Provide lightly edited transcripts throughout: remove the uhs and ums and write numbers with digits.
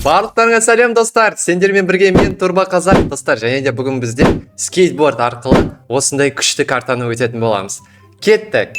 Барлықтарыңа сәлем достар, сендермен бірге мен Турбо Қазақ достар, және де бүгін бізде скейтборд арқылы осындай күшті картаны өтетін боламыз. Кеттік.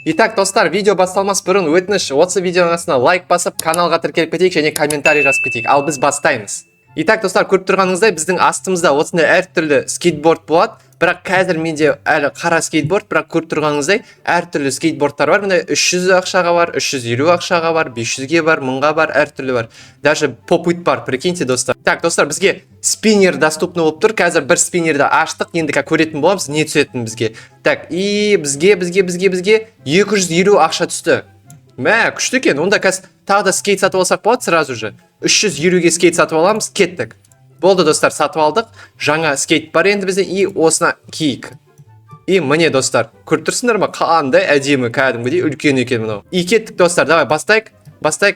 Итак, достар, видео басталмас бұрын өтініш, осы видеоның астына лайк басып, каналға тіркеліп кетейік және комментарий жазып кетейік. Ал біз бастаймыз. Итак, достар, көріп тұрғаныңыздай біздің астымызда осындай әртүрлі скейтборд болады. Бірақ қазір менде әлі қара скейтборд, бірақ көріп тұрғаныңыздай әртүрлі скейтбордтар бар. Міне 300 ақшаға бар, 350 ақшаға бар, 500-ге бар, 1000-ға бар, әртүрлі бар. Даже попыт бар, прикиньте, достар. Так, достар, бізге спиннер доступны болып тұр. Қазір бір спиннерді аштық, енді көретін боламыз, не түсетін бізге. Так, и бізге 250 ақша түсті. Мә, күшті екен. Онда қазір тағы да скейт сатып алсақ болады сразу же. 350-ге скейт сатып аламыз, кеттік. Болды, достар, сатып алдық. Жаңа скейт бар енді бізде, и осына киік. И міне, достар, көріп тұрсыңдар ма? Қандай әдемі, кәдімгідей үлкен екен мынау. И кеттік, достар, давай бастайық.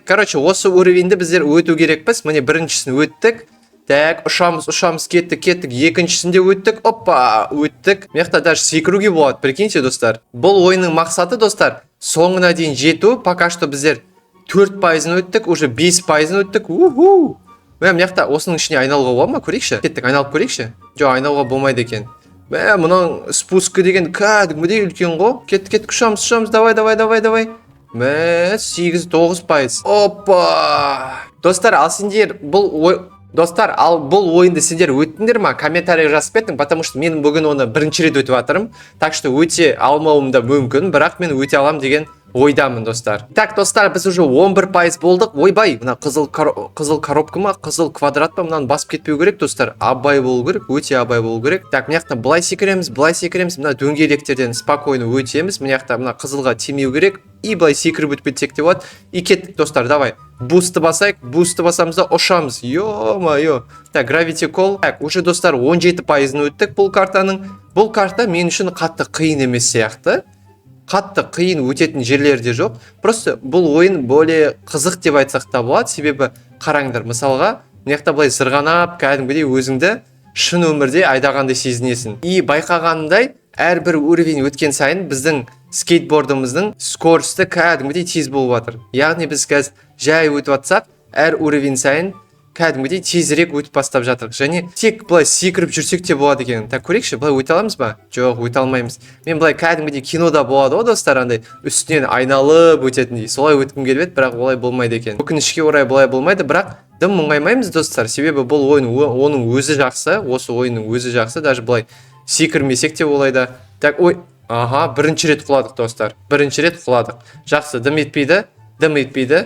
Короче, осы уровеньді біздер өту керекпіз. Міне біріншісін өттік. Так, ұшамыз, кеттік. Екіншісінде өттік. Опа, өттік. Меқта даже секіруге болады, прикиньте, достар. Бұл ойынның мақсаты, достар, соңына дейін жету. Пока что біздер 4%-ын өттік, уже 5%-ын өттік. Уху! Мына осының ішіне айналуға болады ма? Көрейікші. Кеттік, айналып көрейікші. Жоқ, айналуға болмайды екен. Мұның спускі деген кәдімгідей үлкен ғой. Кеттік, ұшамыз, давай. 8-9%. Опа! Достар, бұл ойынды сендер өттіңдер ма? Комментарий жазып кеттің, потому что мен бүгін оны бірінші рет өтіп жатырмын. Так что өте алмауым да мүмкін, бірақ мен өте алам деген ойдамын, достар. Так, достар, біз уже 11% болдық. Ойбай, мына қызыл коробка ма, қызыл квадрат па, мынаны басып кетпеу керек, достар. Абай болу керек, өте абай болу керек. Так, мына былай секіреміз, мына дөңгелектерден спокойно өтеміз. Мына қызылға тимеу керек. И былай секіріп өтіп кетсек те болады. И кеттік, достар, давай. Бусты басайық, бусты басамыз да ұшамыз. Ё-ма-ё. Так, Gravity Call. Так, уже, достар, 17%-ын өттік бұл картаның. Бұл карта мен үшін қатты қиын емес сияқты. Қатты қиын өтетін жерлерде жоқ. Просто бұл ойын более қызық деп айтсақ та болады. Себебі қараңдар, мысалға, мына былай сырғанап, кәдімгідей өзіңді шын өмірде айдағандай сезінесің. И байқағандай, әрбір уровень өткен сайын біздің скейтбордымыздың скоросты кәдімгідей тез болып жатыр. Яғни біз қазір жай өтіп жатсақ, әр уровень сайын кәдімгідей тезірек өтіп бастап жатыр. Және тек былай секіріп жүрсек те болады екен. Так, көрейікші, былай өте аламыз ба? Жоқ, өте алмаймыз. Мен былай кәдімгідей кинода болады ғой, достар, андай үстінен айналып өтетіндей. Солай өткім келіп еді, бірақ олай болмайды екен. Өкінішке орай былай болмайды, бірақ дым мұңаймаймыз, достар. Себебі бұл ойын оның өзі жақсы, осы ойынның өзі жақсы, даже былай секірмесек те олайда. Так, ой, аха, бірінші рет құладық, достар. Жақсы, дым етпейді.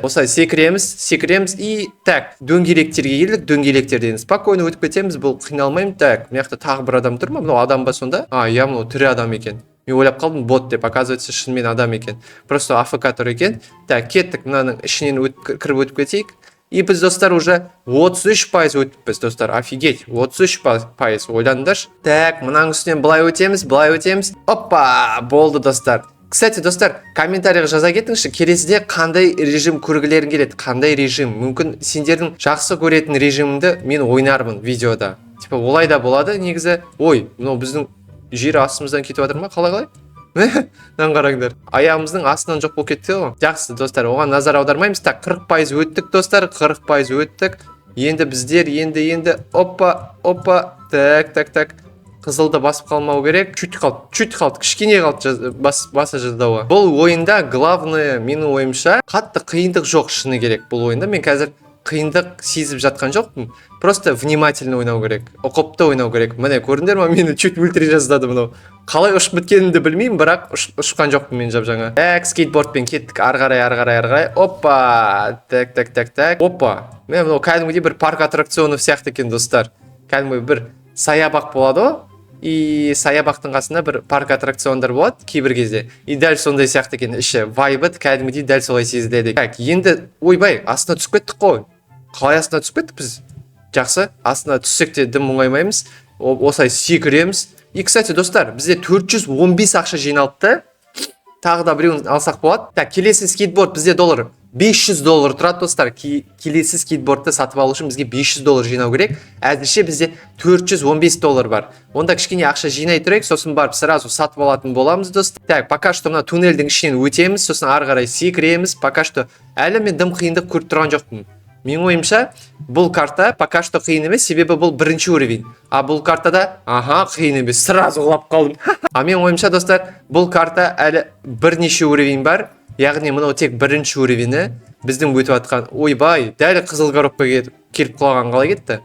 Осылай секіреміз и так, дөңгелектерге келдік, дөңгелектерден спокойно өтіп кетеміз, бұл қиналмаймын. Так, мына жақта тағы бір адам тұр ма? Мынау адам ба сонда? Я, мынау тірі адам екен. Мен ойлап қалдым, бот деп, оказывается, шынымен адам екен. Просто АФК тұр екен. Так, кеттік, мынаның ішінен кіріп өтіп кетейік. И біз, достар, уже 33% өтіппіз, достар. Офигеть, 33% ойландыршы. Так, мынаның үстінен былай өтеміз. Опа, болды, достар. Кстати, достар, комментарийға жаза кетіңізші, келесіде қандай режим көргілерің келеді, қандай режим. Мүмкін сендердің жақсы көретін режиміңді мен ойнармын видеода. Типа, олай да болады, негізі. Ой, мынау біздің жер астымыздан кетіп жатыр ма? Қалай? Мынаны қараңдар. Аяғымыздың астынан жоқ болып кетті ғой. Жақсы, достар, оған назар аудармаймыз. Так, 40% өттік, достар, 40% өттік. Енді біздер, опа. Так. Қызылды басып қалмау керек. Чуть қалды, кішкене қалды баса жаздауға. Бұл ойында главное, менің ойымша, қатты қиындық жоқ шыны керек бұл ойында. Мен қазір қиындық сезіп жатқан жоқпын. Просто внимательно ойнау керек. Ұқыпты ойнау керек. Міне, көрдіңдер ма, мені чуть өлтіре жаздады мынау. Қалай ұшып біткенімді білмеймін, бірақ ұшқан жоқпын мен жап-жаңа. Так, скейтбордпен кеттік, ары қарай. Опа. Так. Опа. Мен мынау кәдімгідей бір парк аттракционы сияқты екен, достар. Кәдімгі бір саябақ болады ғой. И саябақтың қасында бір парк аттракциондар болады кейбір кезде. И дәл сондай сияқты екен іші. Вайбы кәдімгідей дәл солай сезіледі. Так, енді ойбай, астына түсіп кеттік қой. Қалай астына түсіп кеттік біз? Жақсы, астына түссек те дым мұңаймаймыз. Осылай секіреміз. И, кстати, достар, бізде 415 ақша жиналды. Тағы да біреуін алсақ болады. Так, келесі скейтборд бізде $500 тұрады, достар. Келесі скейтбордты сатып алу үшін бізге $500 жинау керек. Әзірше бізде $415 бар. Онда кішкене ақша жинай тұрайық, сосын барып сразу сатып алатын боламыз, достар. Так, пока что мына туннельдің ішінен өтеміз, сосын ары қарай секіреміз. Пока что әлі мен дым қиындық көріп тұрған жоқпын. Менің ойымша бұл карта пока что қиын емес, себебі бұл бірінші уровень. А бұл картада қиын емес, сразу құлап қалдым. А менің ойымша достар, бұл карта әлі бірнеше уровень бар. Яғни мынау тек бірінші уровені. Біздің өтіп атқан, ойбай, дәл қызыл коробкаға келіп құлаған қалай кетті.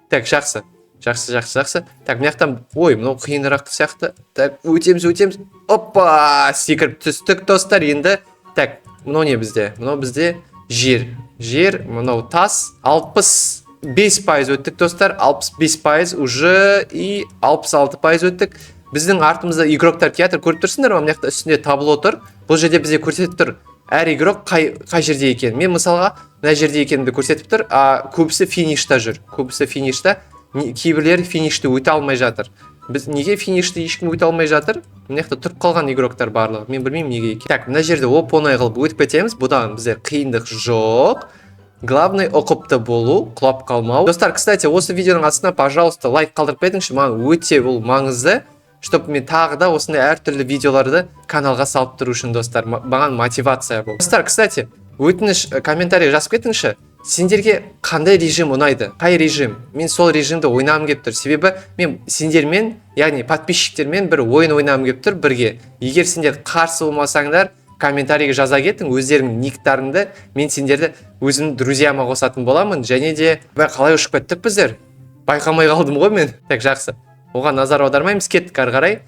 Так, жақсы. Так, мынаяқтан, мынау қиынырақ сияқты. Так, өтеміз. Опа, секіріп түстік достар. Енді, так, мынау не бізде? Мынау бізде жер, мынау тас. 65% өттік достар. 65% уже и 66% өттік. Біздің артымызда игроктар театр көріп тұрсыңдар ма? Мынаяқта үстінде табло тұр. Бұл жерде бізде көрсетіп тұр. Әр игрок қай жерде екен. Мен мысалға мына жерде екенімді көрсетіп тұр, а көбісі финишта жүр. Кейбірлері финишті өте алмай жатыр. Біз неге финишті ешкім өте алмай жатыр? Мынаяқта тұрып қалған игроктар барлығы. Мен білмеймін неге екен. Так, мына жерде оп-оңай қылып өтіп кетеміз. Бұдан бізде қиындық жоқ. Главный ұқыпты болу, құлап қалмау. Достар, кстати, осы видеоның астына, пожалуйста, лайк қалдырып кетіңізші. Маған өте бұл маңызды, чтобы мен тағы да осындай әртүрлі видеоларды каналға салып тұру үшін, достар. Маған мотивация бұл. Достар, кстати, өтініш комментарий жазып кетіңізші. Сендерге қандай режим ұнайды? Қай режим? Мен сол режимді ойнағым келіп тұр. Себебі мен сендермен, яғни подписчиктермен бір ойын ойнағым келіп тұр бірге. Егер сендер қарсы болмасаңдар, комментарийге жаза кетің өздеріңнің никтарыңды. Мен сендерді өзімнің друзьяма қосатын боламын. Және де қалай ұшып кеттік біздер? Байқамай қалдым ғой мен. Так, жақсы. Оған назар аудармаймыз, кеттік ары қарай.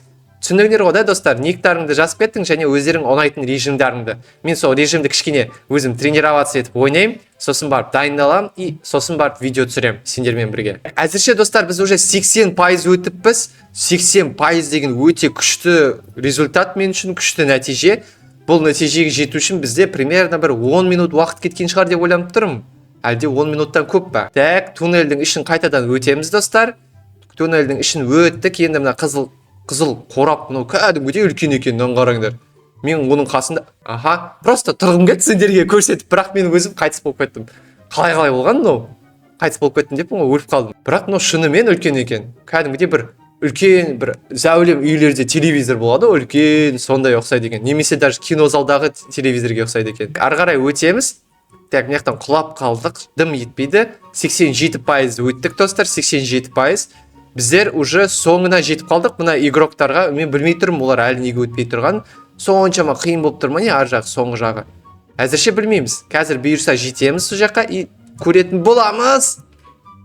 Түсіндіңдер ғой да, достар, никтарыңды жазып кеттің және өздерің ұнайтын режимдарыңды. Мен сол режимді кішкене өзім тренироваться етіп ойнаймын, сосын барып дайындалам и сосын барып видео түсірем сендермен бірге. Әзірше достар, біз уже 80% өтіппіз. 80% деген өте күшті результат, мен үшін күшті нәтиже. Бұл нәтижеге жету үшін бізде примерно бір 10 минут уақыт кеткен шығар деп ойланып тұрмын. Әлде 10 минуттан көп па? Так, туннельдің ішін қайтадан өтеміз, достар. Туннельдің ішін өттік. Енді мына қызыл қорап, мынау кәдімгідей үлкен екен, қараңдар. Мен оның қасында, просто тұрғым келді сендерге көрсетіп, бірақ мен өзім қайтыс болып кеттім. Қалай болған мынау? Қайтыс болып кеттім деп өліп қалдым. Бірақ мынау шынымен үлкен екен. Кәдімгідей бір үлкен бір зәулім үйлерде телевизор болады, үлкен, сондай ұқсайды екен. Немесе даже кинозалдағы телевизорге ұқсайды екен. Ары қарай өтеміз. Так, мынаяқтан құлап қалдық, дым етпейді. 87% өттік, достар, 87%. Біздер уже соңына жетіп қалдық. Мына игроктарға мен білмей тұрмын, олар әлі неге өтпей тұрған. Соншама қиын болып тұр ма не ар жағы, соңғы жағы? Әзірше білмейміз. Қазір бұйырса жетеміз сол жаққа и көретін боламыз.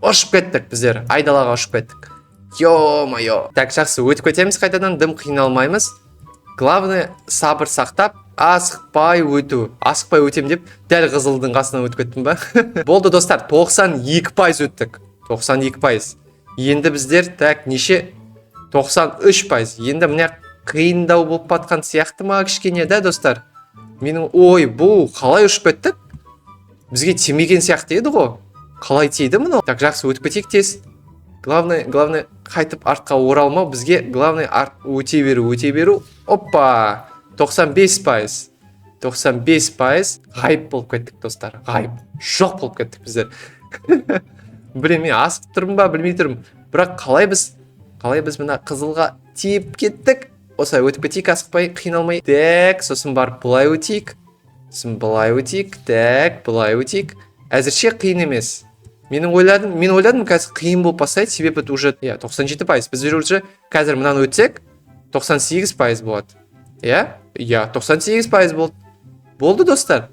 Ұшып кеттік біздер, айдалаға ұшып кеттік. Ё-майо. Так, жақсы, өтіп кетеміз қайтадан, дым қиналмаймыз. Главное, сабыр сақтап, асықпай өту. Асықпай өтем деп, дәл қызылдың қасынан өтіп кеттім ба? Болды, достар, 92% өттік. 92%. Енді біздер, так, неше? 93%. Енді мына қиындау болып батқан сияқты ма кішкене, да, достар? Менің, бұл қалай ұшып кеттік? Бізге тимеген сияқты еді ғой. Қалай тиді мұны? Так, жақсы, өтіп кетейік тез. Главное, қайтып артқа оралмау. Бізге, главное, өте беру. Опа! 95%. 95% ғайып болып кеттік, достар. Ғайып. Жоқ болып кеттік біздер. Мен асып тұрмын ба, білмей тұрмын. Бірақ қалай біз мына қызылға тиіп кеттік. Осылай өтіп кетейік, асықпай, қиналмай. Так, сосын барып бұлай өтейік. Так, бұлай өтейік. Әзірше қиын емес. Мен ойладым, қазір қиын болып бастайды, себебі уже 97%. Біз уже қазір мынаны өтсек, 98% болады. 98% болды. Болды, достар.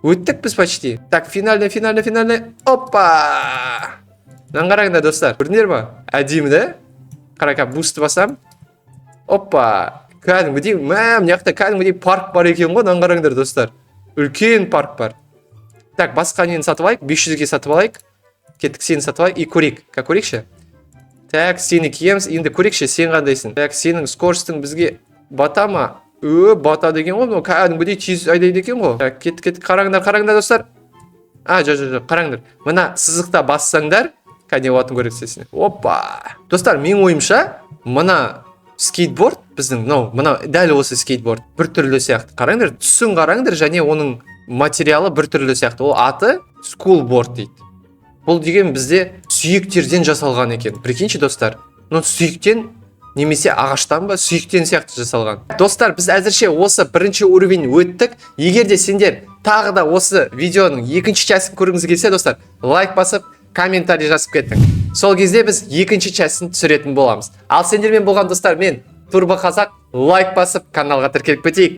Өттік біз почти. Так, финальный. Опа! Қараңдар, достар. Көрдіңдер ма? Әдемі, да? Қарақа, бусты басам. Опа! Кәдімгідей, мынаяқта кәдімгідей парк бар екен ғой, қараңдар, достар. Үлкен парк бар. Так, басқа нені сатып алайық? 500-ге сатып алайық. Кеттік, сені сатып алайық. И көрейікші. Так, сені киеміз. Енді көрейікші, сен қандайсың? Так, сенің скоростың бізге бата ма? Бата деген ғой, кәдімгідей тез айдайды екен ғой. Так, кеттік, қараңдар, достар. Жоқ, қараңдар. Мына сызықта бассаңдар, кәне болатын көрексесіне. Опа! Достар, мен ойымша, мына скейтборд, біздің, мына дәл осы скейтборд бір түрлі сияқты. Қараңдар, түсін қараңдар, және оның материалы бір түрлі сияқты. Ол аты скулборд дейді. Бұл деген бізде сүйектерден жасалған екен. Прикиньші, достар. Сүйектен немесе ағаштан ба, сүйектен сияқты жасалған. Достар, біз әзірше осы бірінші уровень өттік. Егер де сендер тағы да осы видеоның екінші частын көргіңіз келсе достар, лайк басып комментарий жазып кеттің. Сол кезде біз екінші частын түсіретін боламыз. Ал сендермен болған достар, мен Турбо Қазақ, лайк басып каналға тіркеліп кетейік.